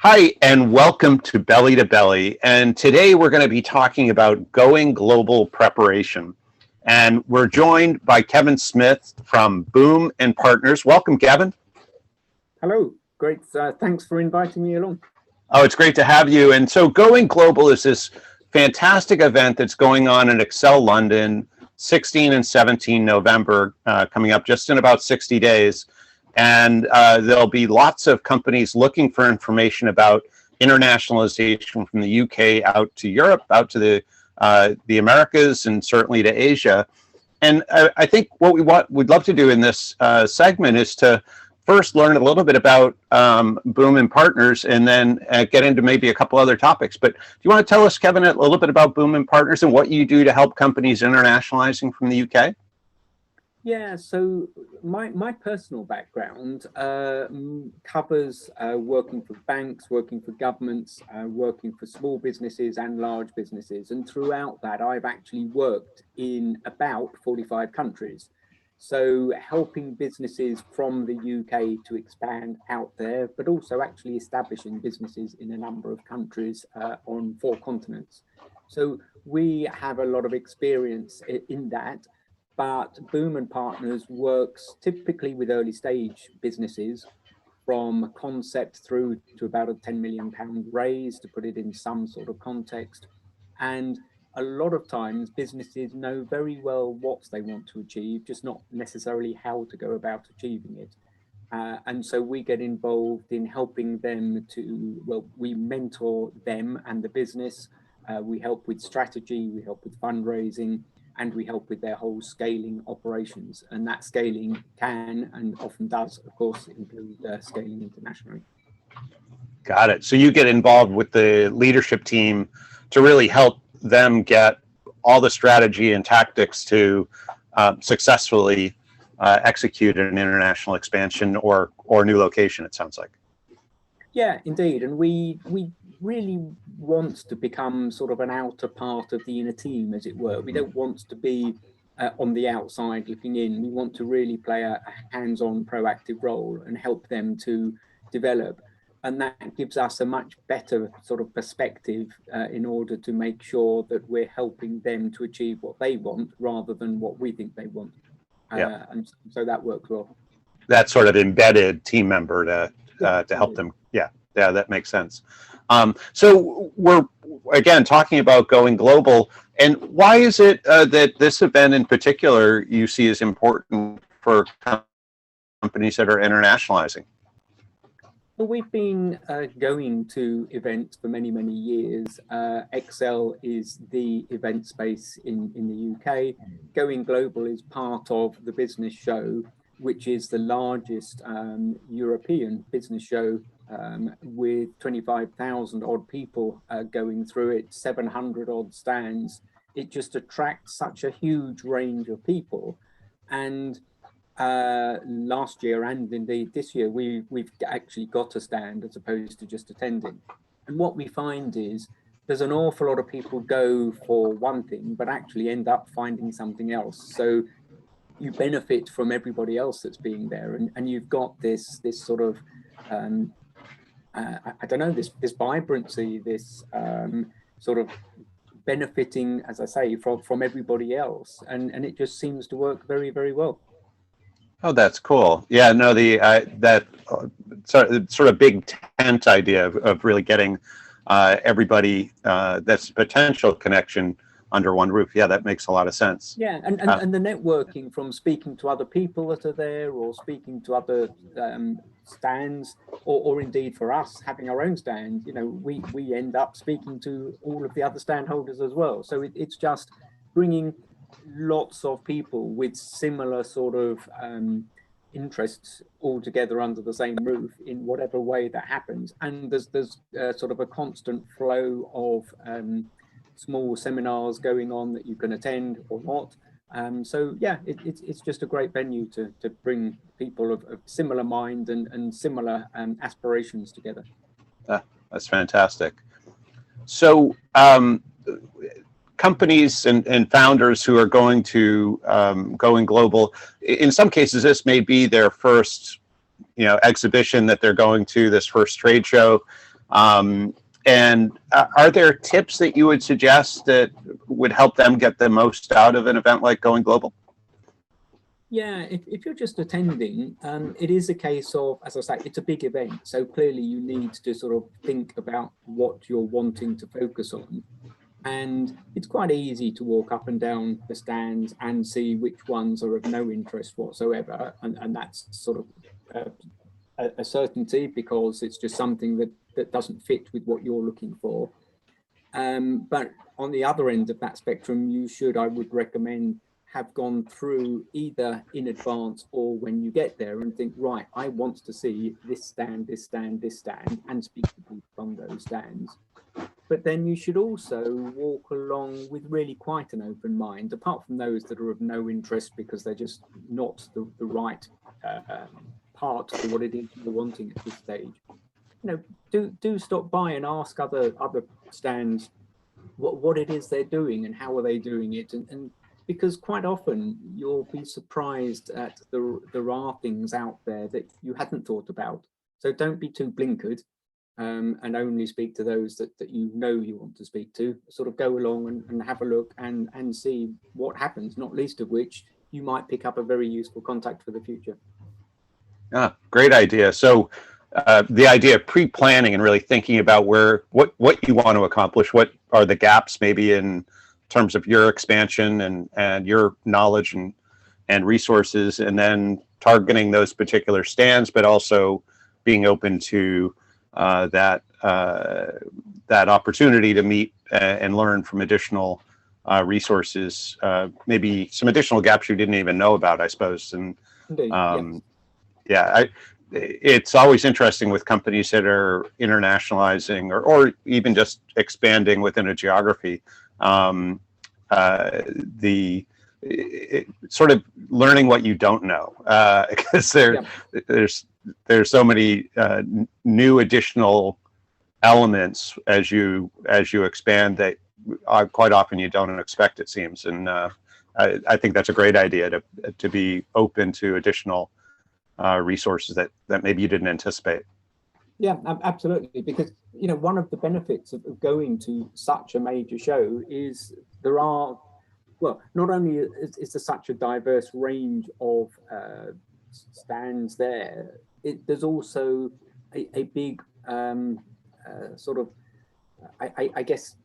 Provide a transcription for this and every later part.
Hi, and welcome to Belly to Belly. And today we're going to be talking about going global preparation. And we're joined by Kevin Smith from Boom and Partners. Welcome, Kevin. Hello, great. Thanks for inviting me along. Oh, it's great to have you. And so Going Global is this fantastic event that's going on in Excel London, 16 and 17 November, coming up just in about 60 days. And there'll be lots of companies looking for information about internationalization from the UK out to Europe, out to the Americas, and certainly to Asia. And I think what we'd love to do in this segment is to first learn a little bit about Boom and Partners, and then get into maybe a couple other topics. But do you want to tell us, Kevin, a little bit about Boom and Partners and what you do to help companies internationalizing from the UK? Yeah, so my personal background covers working for banks, working for governments, working for small businesses and large businesses. And throughout that, I've actually worked in about 45 countries. So helping businesses from the UK to expand out there, but also actually establishing businesses in a number of countries on 4 continents. So we have a lot of experience in that. But Boom and Partners works typically with early stage businesses from concept through to about a £10 million raise, to put it in some sort of context. And a lot of times businesses know very well what they want to achieve, just not necessarily how to go about achieving it. And so we get involved in helping them we mentor them and the business. We help with strategy, we help with fundraising, and we help with their whole scaling operations. And that scaling can and often does, of course, include scaling internationally. Got it. So you get involved with the leadership team to really help them get all the strategy and tactics to successfully execute an international expansion or new location, it sounds like. Yeah, indeed. And we really want to become sort of an outer part of the inner team, as it were. We don't want to be on the outside looking in. We want to really play a hands-on proactive role and help them to develop. And that gives us a much better sort of perspective in order to make sure that we're helping them to achieve what they want rather than what we think they want. Yeah. And so that works well. That sort of embedded team member to help them. Yeah, that makes sense. So we're, again, talking about going global. And why is it that this event in particular you see as important for companies that are internationalizing? Well, we've been going to events for many, many years. Excel is the event space in the UK. Going Global is part of the business show, which is the largest European business show with 25,000 odd people going through it, 700 odd stands. It just attracts such a huge range of people. And last year, and indeed this year, we've actually got a stand as opposed to just attending. And what we find is there's an awful lot of people go for one thing, but actually end up finding something else. So you benefit from everybody else that's being there, and you've got this sort of I don't know, this vibrancy, this sort of benefiting, as I say, from everybody else, and it just seems to work very, very well. Oh, that's cool. Yeah, no, that sort of big tent idea of really getting everybody that's potential connection under one roof. Yeah, that makes a lot of sense. Yeah, and the networking from speaking to other people that are there, or speaking to other stands, or indeed for us having our own stand, you know, we end up speaking to all of the other stand holders as well. So it's just bringing lots of people with similar sort of interests all together under the same roof in whatever way that happens. And there's sort of a constant flow of small seminars going on that you can attend or not. So yeah, it's just a great venue to bring people of similar mind and similar aspirations together. That's fantastic. So companies and founders who are going global, in some cases this may be their first exhibition that they're going to, this first trade show. And are there tips that you would suggest that would help them get the most out of an event like Going Global? Yeah, if you're just attending, it is a case of, as I say, it's a big event. So clearly you need to sort of think about what you're wanting to focus on. And it's quite easy to walk up and down the stands and see which ones are of no interest whatsoever. And that's sort of a certainty, because it's just something that doesn't fit with what you're looking for. But on the other end of that spectrum, you should, I would recommend, have gone through either in advance or when you get there and think, right, I want to see this stand, this stand, this stand, and speak to people from those stands. But then you should also walk along with really quite an open mind, apart from those that are of no interest because they're just not the right part for what it is you're wanting at this stage. You know, do stop by and ask other stands what it is they're doing and how are they doing it, and because quite often you'll be surprised at there are things out there that you hadn't thought about. So don't be too blinkered, and only speak to those that you know you want to speak to. Sort of go along and have a look and see what happens, not least of which you might pick up a very useful contact for the future. Ah, great idea. So the idea of pre-planning and really thinking about what you want to accomplish, what are the gaps maybe in terms of your expansion and your knowledge and resources, and then targeting those particular stands, but also being open to that opportunity to meet and learn from additional resources, maybe some additional gaps you didn't even know about, I suppose. And Indeed, yes. yeah, it's always interesting with companies that are internationalizing or even just expanding within a geography. Sort of learning what you don't know, because there's so many new additional elements as you expand that quite often you don't expect, it seems. And I think that's a great idea to be open to additional resources that maybe you didn't anticipate. Yeah, absolutely. Because, you know, one of the benefits of going to such a major show is there are, well, not only is there such a diverse range of stands there, there's also a big sort of, I guess,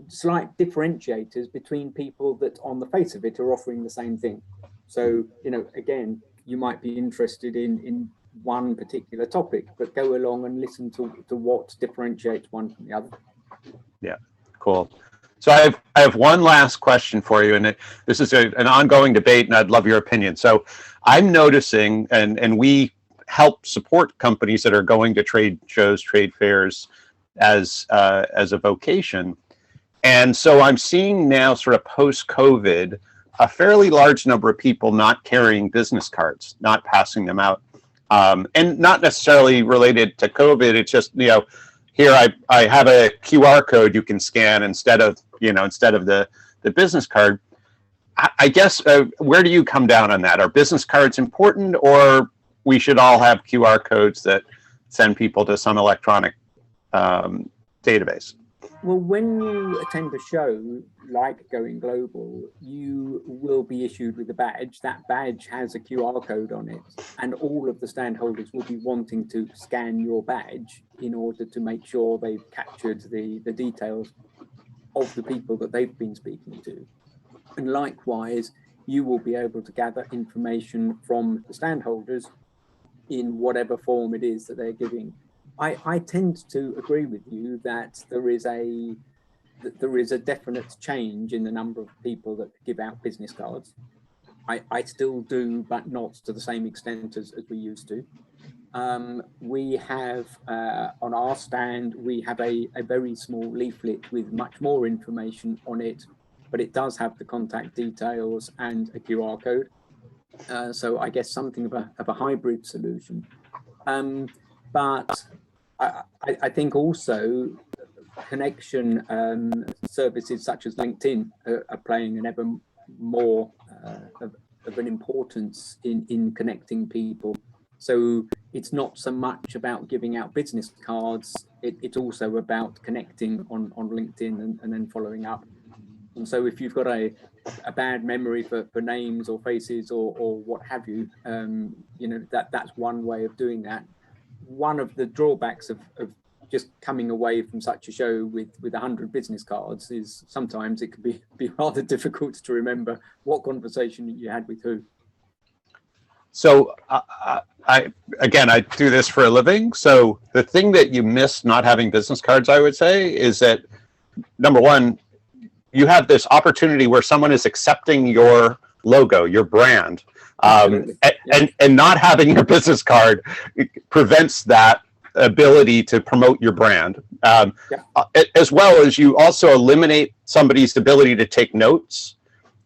slight differentiators between people that on the face of it are offering the same thing. So, you know, again, you might be interested in one particular topic, but go along and listen to what differentiates one from the other. Yeah, cool. So I have one last question for you, and this is an ongoing debate, and I'd love your opinion. So I'm noticing, and we help support companies that are going to trade shows, trade fairs as a vocation. And so I'm seeing now, sort of post-COVID, a fairly large number of people not carrying business cards, not passing them out. And not necessarily related to COVID. It's just, you know, here I have a QR code you can scan instead of the business card. I guess, where do you come down on that? Are business cards important, or we should all have QR codes that send people to some electronic database? Well, when you attend a show like Going Global, you will be issued with a badge. That badge has a QR code on it, and all of the stand holders will be wanting to scan your badge in order to make sure they've captured the details of the people that they've been speaking to. And likewise, you will be able to gather information from the stand holders in whatever form it is that they're giving. I tend to agree with you that there is a definite change in the number of people that give out business cards. I still do, but not to the same extent as we used to. We have on our stand, we have a very small leaflet with much more information on it, but it does have the contact details and a QR code. So I guess something of a hybrid solution. But I think also connection services such as LinkedIn are playing an ever more of an importance in connecting people. So it's not so much about giving out business cards, it's also about connecting on LinkedIn and then following up. And so if you've got a bad memory for names or faces or what have you, you know, that's one way of doing that. One of the drawbacks of just coming away from such a show with 100 business cards is sometimes it can be rather difficult to remember what conversation you had with who. So I do this for a living. So the thing that you miss not having business cards, I would say, is that number one, you have this opportunity where someone is accepting your logo, your brand, and not having your business card prevents that ability to promote your brand. As well as you also eliminate somebody's ability to take notes.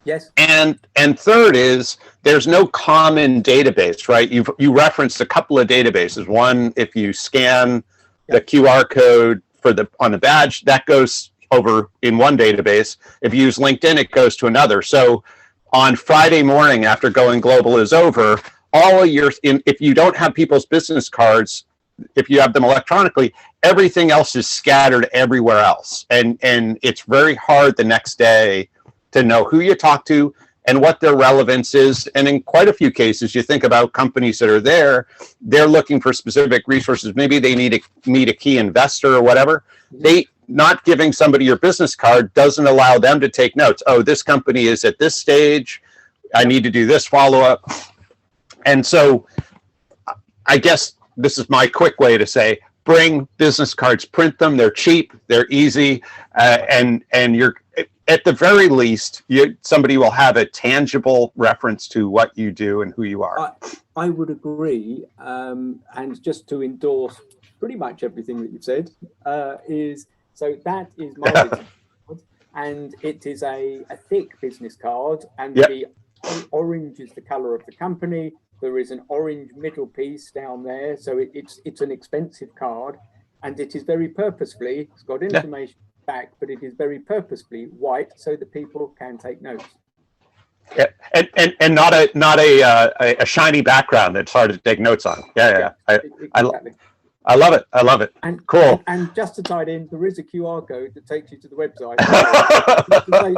Yes. And third is there's no common database, right? You referenced a couple of databases. One, if you scan the QR code on the badge, that goes over in one database. If you use LinkedIn, it goes to another. So on Friday morning after Going Global is over, all of if you don't have people's business cards, if you have them electronically, everything else is scattered everywhere else. And it's very hard the next day to know who you talk to and what their relevance is. And in quite a few cases, you think about companies that are there, they're looking for specific resources. Maybe they need to meet a key investor or whatever. Not giving somebody your business card doesn't allow them to take notes. Oh, this company is at this stage. I need to do this follow-up. And so I guess this is my quick way to say, bring business cards, print them. They're cheap, they're easy, and you're, at the very least, somebody will have a tangible reference to what you do and who you are. I would agree. And just to endorse pretty much everything that you've said, so that is my business card, and it is a thick business card, and the orange is the color of the company. There is an orange middle piece down there, so it's an expensive card, and it is very purposefully, it's got information back, but it is very purposefully white so that people can take notes. Yeah, and not a shiny background that's hard to take notes on. Exactly. I love it. I love it. And cool. And just to tie it in, there is a QR code that takes you to the website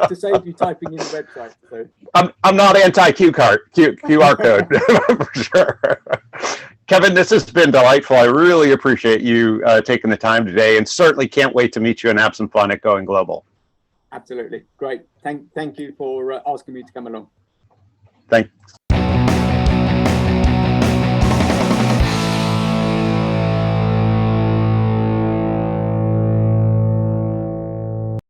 to save you typing in the website. So. I'm not QR code for sure. Kevin, this has been delightful. I really appreciate you taking the time today, and certainly can't wait to meet you and have some fun at Going Global. Absolutely. Great. Thank you for asking me to come along. Thanks.